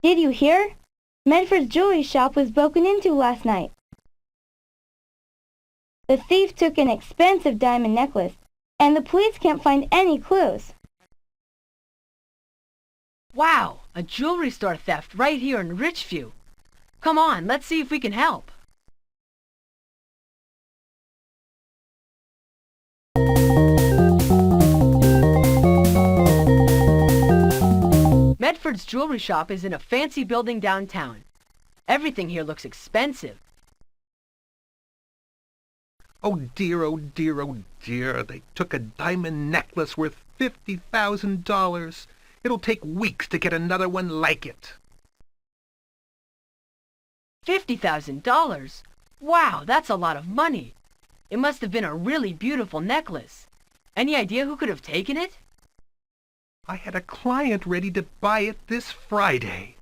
Did you hear? Medford's jewelry shop was broken into last night. The thief took an expensive diamond necklace, and the police can't find any clues. Wow, a jewelry store theft right here in Richview. Come on, let's see if we can help. Medford's jewelry shop is in a fancy building downtown. Everything here looks expensive. Oh dear, oh dear, oh dear. They took a diamond necklace worth $50,000. It'll take weeks to get another one like it. $50,000? Wow, that's a lot of money. It must have been a really beautiful necklace. Any idea who could have taken it? I had a client ready to buy it this Friday.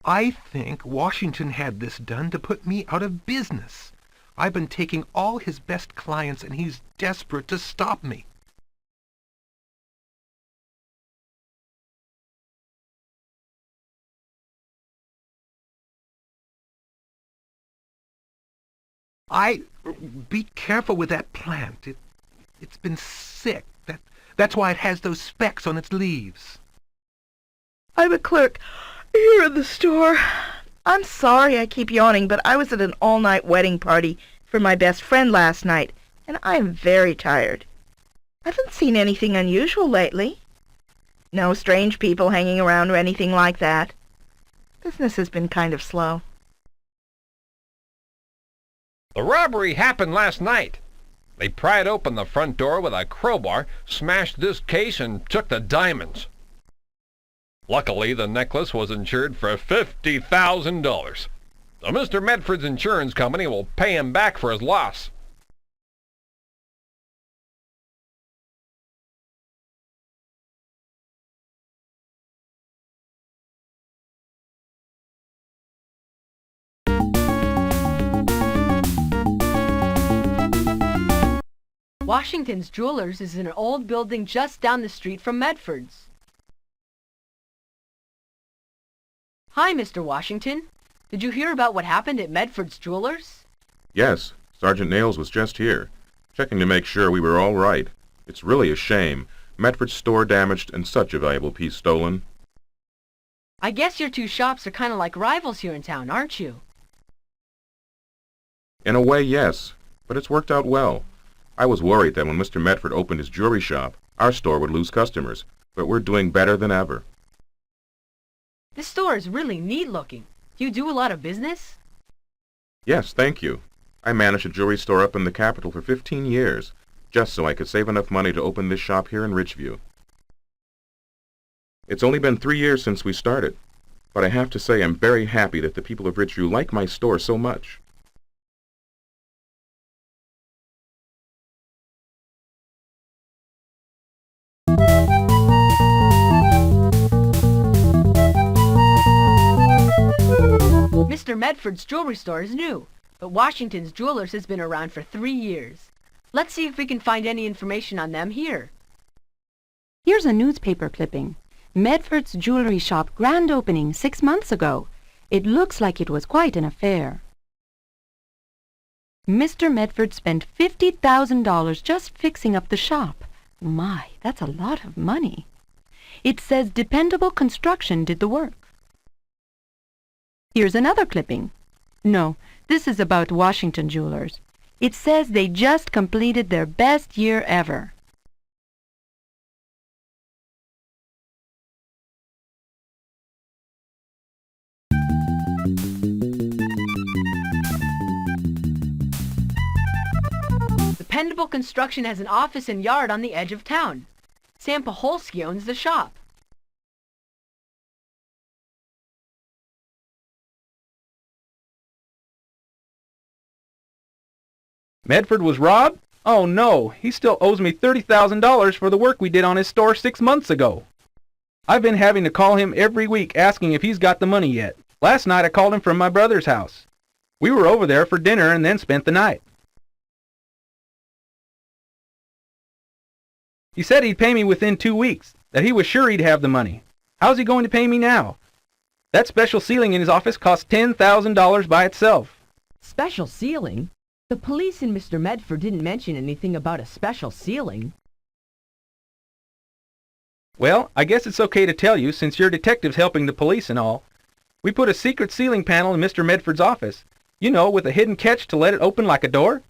I think Washington had this done to put me out of business. I've been taking all his best clients and he's desperate to stop me. Be careful with that plant. It's been sick. That's why it has those specks on its leaves. I'm a clerk here in the store. I'm sorry I keep yawning, but I was at an all-night wedding party for my best friend last night, and I am very tired. I haven't seen anything unusual lately. No strange people hanging around or anything like that. Business has been kind of slow. The robbery happened last night. They pried open the front door with a crowbar, smashed this case, and took the diamonds. Luckily, the necklace was insured for $50,000. So Mr. Medford's insurance company will pay him back for his loss. Washington's Jewelers is in an old building just down the street from Medford's. Hi, Mr. Washington. Did you hear about what happened at Medford's Jewelers? Yes, Sergeant Nails was just here, checking to make sure we were all right. It's really a shame. Medford's store damaged and such a valuable piece stolen. I guess your two shops are kind of like rivals here in town, aren't you? In a way, yes, but it's worked out well. I was worried that when Mr. Medford opened his jewelry shop, our store would lose customers, but we're doing better than ever. This store is really neat looking. Do you do a lot of business? Yes, thank you. I managed a jewelry store up in the capital for 15 years, just so I could save enough money to open this shop here in Richview. It's only been 3 years since we started, but I have to say I'm very happy that the people of Richview like my store so much. Mr. Medford's jewelry store is new, but Washington's Jewelers has been around for 3 years. Let's see if we can find any information on them here. Here's a newspaper clipping. Medford's jewelry shop grand opening 6 months ago. It looks like it was quite an affair. Mr. Medford spent $50,000 just fixing up the shop. My, that's a lot of money. It says Dependable Constuction did the work. Here's another clipping. No, this is about Washington Jewelers. It says they just completed their best year ever. Dependable Constuction has an office and yard on the edge of town. Sam Paholsky owns the shop. Medford was robbed? Oh no, he still owes me $30,000 for the work we did on his store 6 months ago. I've been having to call him every week asking if he's got the money yet. Last night I called him from my brother's house. We were over there for dinner and then spent the night. He said he'd pay me within 2 weeks, that he was sure he'd have the money. How's he going to pay me now? That special ceiling in his office cost $10,000 by itself. Special ceiling? The police and Mr. Medford didn't mention anything about a special ceiling. Well, I guess it's okay to tell you since you're detectives helping the police and all. We put a secret ceiling panel in Mr. Medford's office. You know, with a hidden catch to let it open like a door.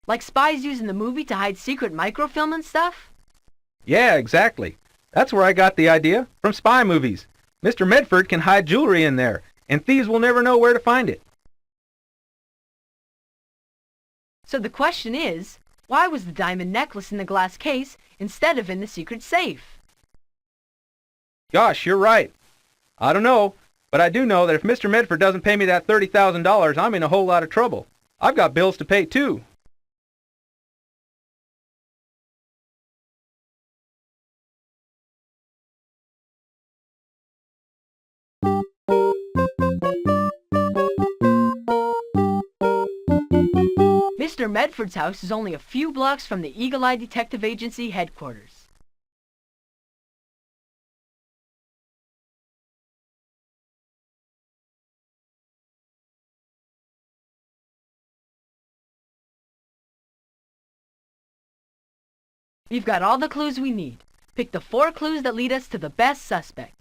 Like spies use in the movie to hide secret microfilm and stuff? Yeah, exactly. That's where I got the idea, from spy movies. Mr. Medford can hide jewelry in there, and thieves will never know where to find it. So the question is, why was the diamond necklace in the glass case instead of in the secret safe? Gosh, you're right. I don't know, but I do know that if Mr. Medford doesn't pay me that $30,000, I'm in a whole lot of trouble. I've got bills to pay, too. Mr. Medford's house is only a few blocks from the Eagle Eye Detective Agency headquarters. We've got all the clues we need. Pick the 4 clues that lead us to the best suspect.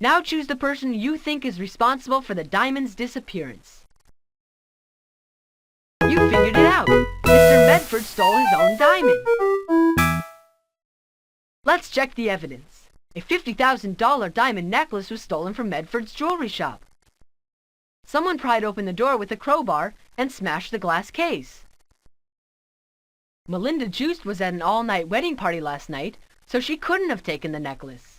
Now choose the person you think is responsible for the diamond's disappearance. You figured it out. Mr. Medford stole his own diamond. Let's check the evidence. A $50,000 diamond necklace was stolen from Medford's jewelry shop. Someone pried open the door with a crowbar and smashed the glass case. Melinda Joost was at an all-night wedding party last night, so she couldn't have taken the necklace.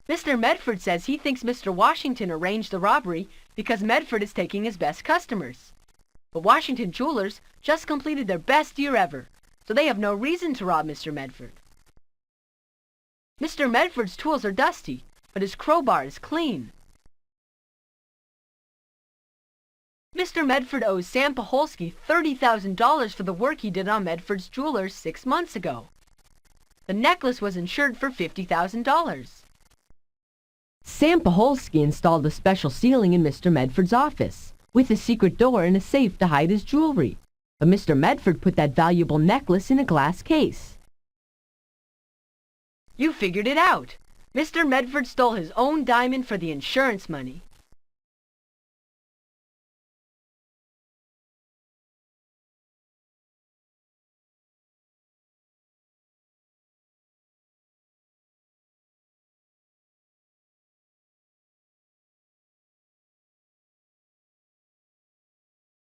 Mr. Medford says he thinks Mr. Washington arranged the robbery because Medford is taking his best customers. But Washington Jewelers just completed their best year ever, so they have no reason to rob Mr. Medford. Mr. Medford's tools are dusty, but his crowbar is clean. Mr. Medford owes Sam Paholsky $30,000 for the work he did on Medford's Jewelers 6 months ago. The necklace was insured for $50,000. Sam Paholsky installed a special ceiling in Mr. Medford's office, with a secret door and a safe to hide his jewelry. But Mr. Medford put that valuable necklace in a glass case. You figured it out. Mr. Medford stole his own diamond for the insurance money.